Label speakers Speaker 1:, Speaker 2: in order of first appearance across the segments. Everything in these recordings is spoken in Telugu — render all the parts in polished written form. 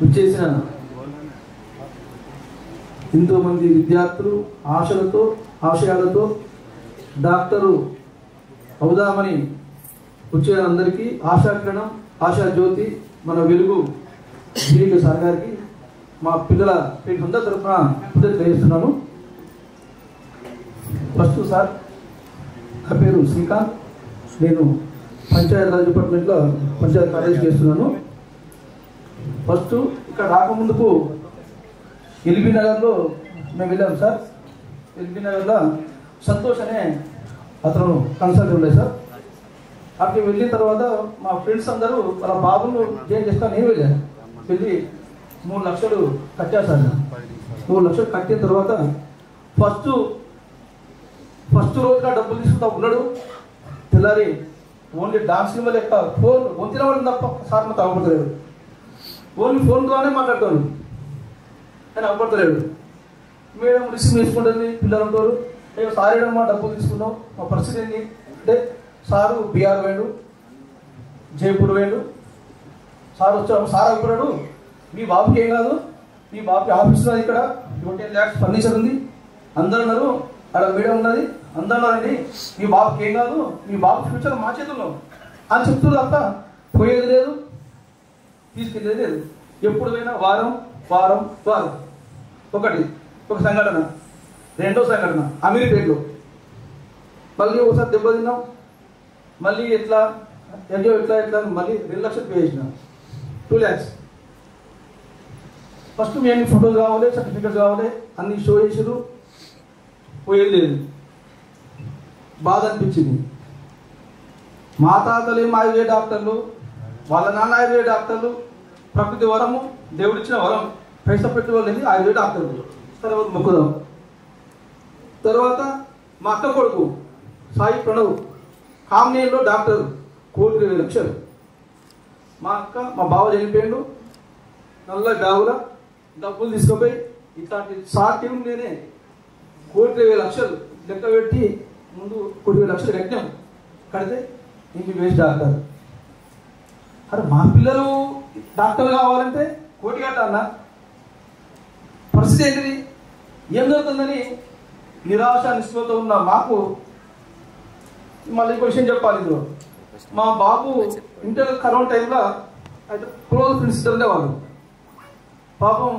Speaker 1: విచ్చేసిన ఎంతోమంది విద్యార్థులు ఆశయాలతో డాక్టరు అవుదామని వచ్చే అందరికీ ఆశాకిరణం ఆశాజ్యోతి మన వెలుగు శ్రీలు సార్ గారికి మా పిల్లల అందరి తరఫున తెలియజేస్తున్నాను. ఫస్ట్ సార్ నా పేరు శ్రీకాంత్, నేను పంచాయతీరాజ్ డిపార్ట్మెంట్లో పంచాయతీ కాలేజ్ చేస్తున్నాను. ఫస్ట్ ఇక్కడ రాకముందుకు ఎల్బీ నగర్లో మేము వెళ్ళాము సార్. ఎల్బీ నగర్లో సంతోష్ అనే అతను కన్సల్టెంట్ ఉండే సార్. అక్కడికి వెళ్ళిన తర్వాత మా ఫ్రెండ్స్ అందరూ వాళ్ళ బాబును జాయిన్ చేస్తాను. నేను వెళ్ళాను, వెళ్ళి 3 లక్షలు కట్టా సార్. 3 లక్షలు కట్టిన తర్వాత ఫస్ట్ రోజున డబ్బులు తీసుకుంటా ఉన్నాడు. తెల్లారి ఓన్లీ డాన్స్ సినిమా లెక్క ఫోన్ వంతిన వాడిని తప్ప సార్ మాకు అవ్వబడతలేడు. ఓన్లీ ఫోన్ ద్వారానే మాట్లాడతాడు అని అవ్వబడతలేడు. మేడం రిసీవ్ చేసుకుంటుంది, పిల్లలు ఉంటారు. సార్ ఏడమ్మా డబ్బులు తీసుకున్నాం, మా పరిస్థితి ఏంటి అంటే సారు బీఆర్ వేయండు, జైపూర్ వేయండు. సార్ వచ్చాడు, సార్ అవ్వడాడు మీ బాబుకి ఏం కాదు, మీ బాబుకి ఆఫీస్ ఉన్నది, ఇక్కడ 10 lakhs ఫర్నిచర్ ఉంది, అందరు ఉన్నారు, అక్కడ మేడం ఉన్నది, అందరు ఉన్నారండి, మీ బాబుకి ఏం కాదు, మీ బాబు ఫ్యూచర్ మా చేతుల్లో అని చెప్తున్నారు తప్ప పోయేది లేదు, తీసుకెళ్ళేది లేదు. ఎప్పుడు పోయినా వారం వారం వారం ఒక సంఘటన. రెండో సంఘటన అమీర్పేటలో మళ్ళీ ఒకసారి దెబ్బతిన్నాం. మళ్ళీ ఎట్లా మళ్ళీ 2 లక్షలు పే చేసిన, 2 lakhs. ఫస్ట్ మేము ఫోటోలు కావాలి, సర్టిఫికెట్స్ కావాలి, అన్ని షో చేసారు, పోయేది లేదు. బాధ అనిపించింది. మా తాతలు ఆయుర్వేద డాక్టర్లు, వాళ్ళ నాన్న ఆయుర్వేద డాక్టర్లు, ప్రకృతి వరము, దేవుడిచ్చిన వరం, పైసా పెట్టుకోలేదు ఆయుర్వేద డాక్టర్లు. తర్వాత మొక్కుదాం. తర్వాత మా అక్క కొడుకు సాయి ప్రణవ్ కామ్నేయంలో డాక్టర్, 1,20,00,000 లక్షలు. మా బావ చనిపోయాడు, నల్ల బావుల డబ్బులు తీసుకుపోయి ఇట్లాంటి సాధ్యం నేనే 1,20,00,000 లక్షలు లెక్క పెట్టి ముందు 1,20,00,000 లక్షలు కట్టాం. కడితే ఇంటికి వేసి డాక్టర్. అరే మా పిల్లలు డాక్టర్లు కావాలంటే 1 కోటి కట్టాలన్నా, పరిస్థితి ఏంటిది, ఏం జరుగుతుందని నిరాశ నిస్పృహతో ఉన్న మాకు మళ్ళీ ఇంకో విషయం చెప్పాలి. ఇందులో మా బాబు ఇంటర్ కరోనా టైంలో అయితే క్లోజ్ ఫ్రెండ్స్ ఇద్దరు ఉండేవాళ్ళు. పాపం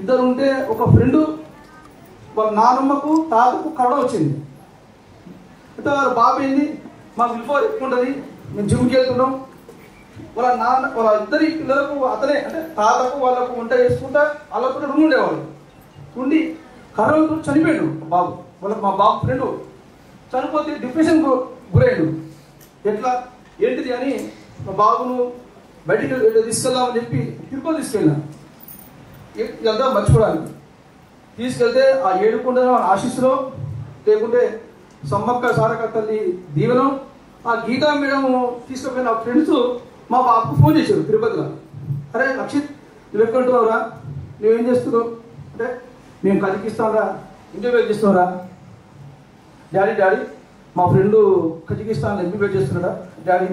Speaker 1: ఇద్దరు ఉంటే ఒక ఫ్రెండు వాళ్ళ నాన్నమ్మకు తాతకు కరోనా వచ్చింది. అయితే వాళ్ళ బాబు ఏంది, మాకు బిఫోర్ ఎక్కువ ఉంటుంది, మేము జిమ్కి వెళ్తున్నాం, వాళ్ళ ఇద్దరి పిల్లలకు అతనే అంటే తాతకు వాళ్ళకు వంట చేసుకుంటా వాళ్ళకు రూమ్ ఉండేవాళ్ళు. ఉండి కరోనాతో చనిపోయాడు బాబు. మా బాబు ఫ్రెండు చనిపోతే డిప్రెషన్ గురయ్యాడు. ఎట్లా ఏంటిది అని మా బాబును బయటికి తీసుకెళ్దామని చెప్పి తిరుపతి తీసుకెళ్ళినా, ఇదంతా మర్చిపోవడానికి. తీసుకెళ్తే ఆ ఏడుకొండ ఆశీస్సులో, లేకుంటే సమ్మక్క సారక్క తల్లి దీవెన, ఆ గీతా మేడం తీసుకుపోయిన ఫ్రెండ్స్ మా బాబుకు ఫోన్ చేశారు తిరుపతిలో. అరే రక్షిత్, నువ్వు ఎక్కడుంటున్నావురా, నువ్వేం చేస్తున్నావు అంటే మేము కజకిస్తాన్రా, ఇంటర్వ్యూ చేస్తున్నారా. డాడీ మా ఫ్రెండు కజకిస్తాన్లో ఎంబీబీఎస్ చేస్తున్నాడా. డాడీ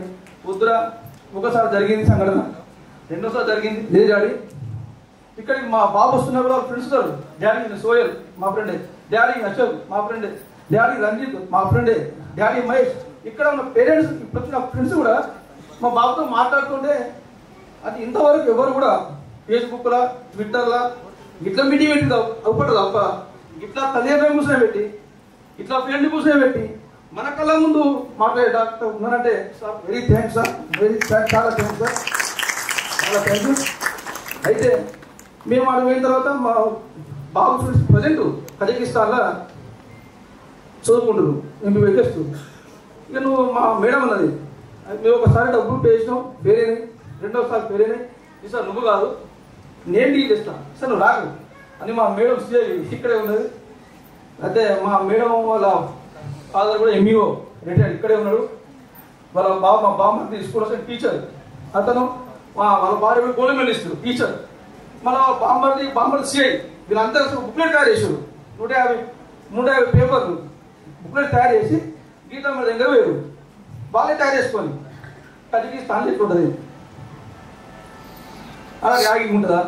Speaker 1: వద్దురా, ఒకసారి జరిగింది సంఘటన, రెండోసారి జరిగింది, లేదు డాడీ, ఇక్కడికి మా బాబు వస్తున్నారు, వాళ్ళ ఫ్రెండ్స్ ఉన్నారు. డాడీ సోయల్ మా ఫ్రెండే, డాడీ అశోక్ మా ఫ్రెండే, డాడీ రంజిత్ మా ఫ్రెండే, డాడీ మహేష్. ఇక్కడ ఉన్న పేరెంట్స్ ఇప్పుడు వచ్చిన ఫ్రెండ్స్ కూడా మా బాబుతో మాట్లాడుతుంటే అది ఇంతవరకు ఎవరు కూడా ఫేస్బుక్లా ట్విట్టర్లా ఇట్లా మీటింగ్ పెట్టి అవుపడదు అప్ప, ఇట్లా తల్లిదండ్రులు కూర్చొని పెట్టి, ఇట్లా ఫ్రెండ్ కూర్చొని పెట్టి మన కళ్ళ ముందు మాట్లాడే డాక్టర్ ఉన్నారంటే సార్ వెరీ థ్యాంక్స్ సార్, చాలా థ్యాంక్స్ సార్, చాలా థ్యాంక్స్. అయితే మేము అక్కడ పోయిన తర్వాత మా బాబు ఫ్రెండ్స్ ప్రజెంట్ కజకిస్తాన్లో చదువుకుంటారు, ఎంబీబీఎస్ చేస్తారు. ఇక నువ్వు మా మేడం ఉన్నది, మేము ఒకసారి డబ్బులు పే చేసినాం, వేరేనే, రెండోసారి వేరేనే, ఈసారి నువ్వు కాదు నేను డీల్ చేస్తాను సార్, నువ్వు రాకు అని మా మేడం ఇక్కడే ఉన్నది. అయితే మా మేడం వాళ్ళ ఫాదర్ కూడా ఎంఈఓ రిటైర్డ్ ఇక్కడే ఉన్నాడు. వాళ్ళ మా బామ్మ స్కూల్ వస్తే టీచర్, అతను వాళ్ళ భార్య గోల్డ్ మెడలిస్ట్ టీచర్, మన బామ్మర్ది సిఐ. వీళ్ళందరూ బుక్లెట్ తయారు చేశారు, 150 పేపర్లు బుక్లెట్ తయారు చేసి గీతా మన దగ్గర వేరు వాళ్ళే తయారు చేసుకొని కజకిస్తాన్ ఎట్లుంటుంది. అలా ర్యాగింగ్ ఉంటుందా?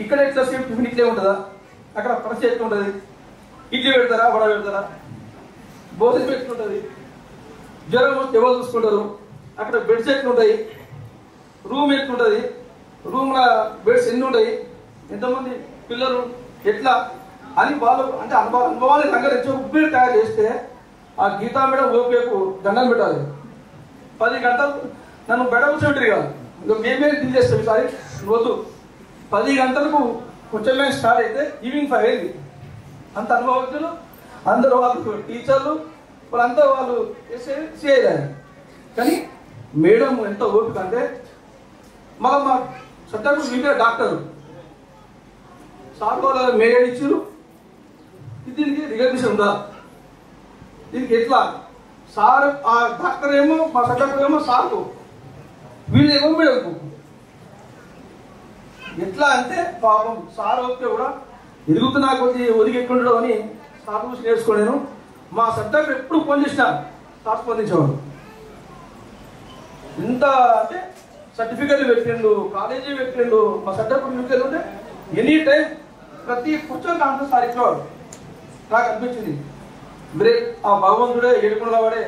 Speaker 1: ఇక్కడ ఎట్లా సేఫ్ టిఫిన్ ఇట్లే ఉంటుందా? అక్కడ పరిస్థితి ఎట్లా ఉంటుంది? ఇడ్లీ పెడతారా, వడ పెడతారా, భోజనం ఎట్లుంటుంది, జ్వరం వస్తే ఎవరు చూసుకుంటారు, అక్కడ బెడ్స్ ఎట్లుంటాయి, రూమ్ ఎట్లుంటుంది, రూమ్లో బెడ్స్ ఎన్ని ఉంటాయి, ఎంతమంది పిల్లలు ఎట్లా అని వాళ్ళు అంటే అనుభవాన్ని రంగరించి ఉబ్బి తయారు చేస్తే ఆ గీతా మేడం ఓపేకు దండం పెట్టాలి. 10 గంటలు నన్ను బెడ కూర్చోబెట్టరు కాదు, ఇంకా మేమే డీల్ చేస్తాం ఈసారి వద్దు. 10 గంటలకు కొంచెం స్టార్ట్ అయితే ఈవినింగ్ 5 అయింది. అంత అనుభవజ్ఞులు అందరూ, వాళ్ళు టీచర్లు వాళ్ళంతా వాళ్ళు చేయలేదు. కానీ మేడం ఎంత ఓపిక అంటే మళ్ళీ మా చట్టకు మీకే డాక్టర్ సార్ వాళ్ళ మేడ్ ఇచ్చారు. దీనికి రికగ్నిషన్ ఉందా? దీనికి ఎట్లా సార్ ఆ డాక్టర్ ఏమో మా చట్టకు ఏమో సార్కు, వీళ్ళు ఏమో మేడంకు. ఎట్లా అంటే పాపం సార్ ఓకే కూడా ఎదుగుతున్నా కొద్ది ఒదిగి ఎక్కుండడం అని సార్ చూసి నేర్చుకోలేను. మా సబ్జెక్ట్ ఎప్పుడు ఫోన్ చేసినా సార్ స్పందించేవాడు. ఇంత అంటే సర్టిఫికెట్లు పెట్టిండు, కాలేజీ పెట్టిండు. మా సబ్జెక్ట్ యూకేజ్ ఉంటే ఎనీ టైం ప్రతి కూర్చొని ఆన్సర్ సార్ ఇచ్చేవాడు. నాకు అనిపించింది మీరే ఆ భగవంతుడే ఏడుకున్న వాడే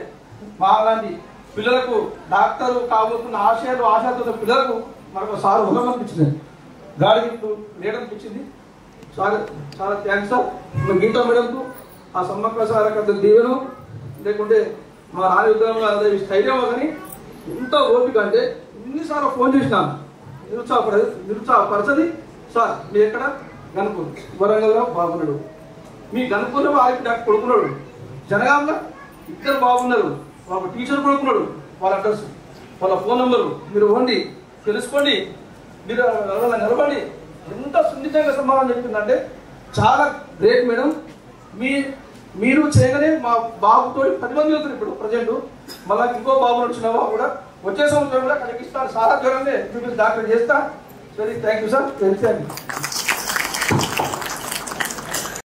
Speaker 1: మా లాంటి పిల్లలకు డాక్టరు కాబోతున్న ఆశయాలతో పిల్లలకు మనకు సార్ ముఖం అనిపించింది, గాడి గిఫ్ట్ లేడనిపించింది. సార్ చాలా థ్యాంక్స్ సార్. గీతా మేడంకు ఆ సమ్మక్క సారక్క దీవెను లేకుంటే మా రాని ఉద్యోగంలో అదే స్థైర్యం కానీ ఎంత ఓపిక అంటే ఎన్నిసార్లు ఫోన్ చేసినాను నిరుత్సాహపరచది. సార్ మీరు ఎక్కడ గనుపూర్ వరంగల్లో బాగున్నాడు, మీ గనుపూర్లో వారికి డాక్టర్ కొడుకున్నాడు, జనగాంలో 2 బాగున్నారు, వాళ్ళ టీచర్ కొడుకున్నాడు, వాళ్ళ అడ్రస్ వాళ్ళ ఫోన్ నెంబరు మీరు ఇవ్వండి, తెలుసుకోండి, మీరు నిలబడి. ఎంత సున్నితంగా సమాధానం చెప్తుందంటే చాలా గ్రేట్ మేడం. మీరు చేయగానే మా బాబుతో 10 మంది వెళ్తారు ఇప్పుడు ప్రజెంట్. మళ్ళీ ఇంకో బాబు వచ్చిన కూడా వచ్చే సంవత్సరం కూడా కలిగిస్తాను. సారా జ్వరంగా డాక్టర్ చేస్తా. Very thank you sir, very thank you.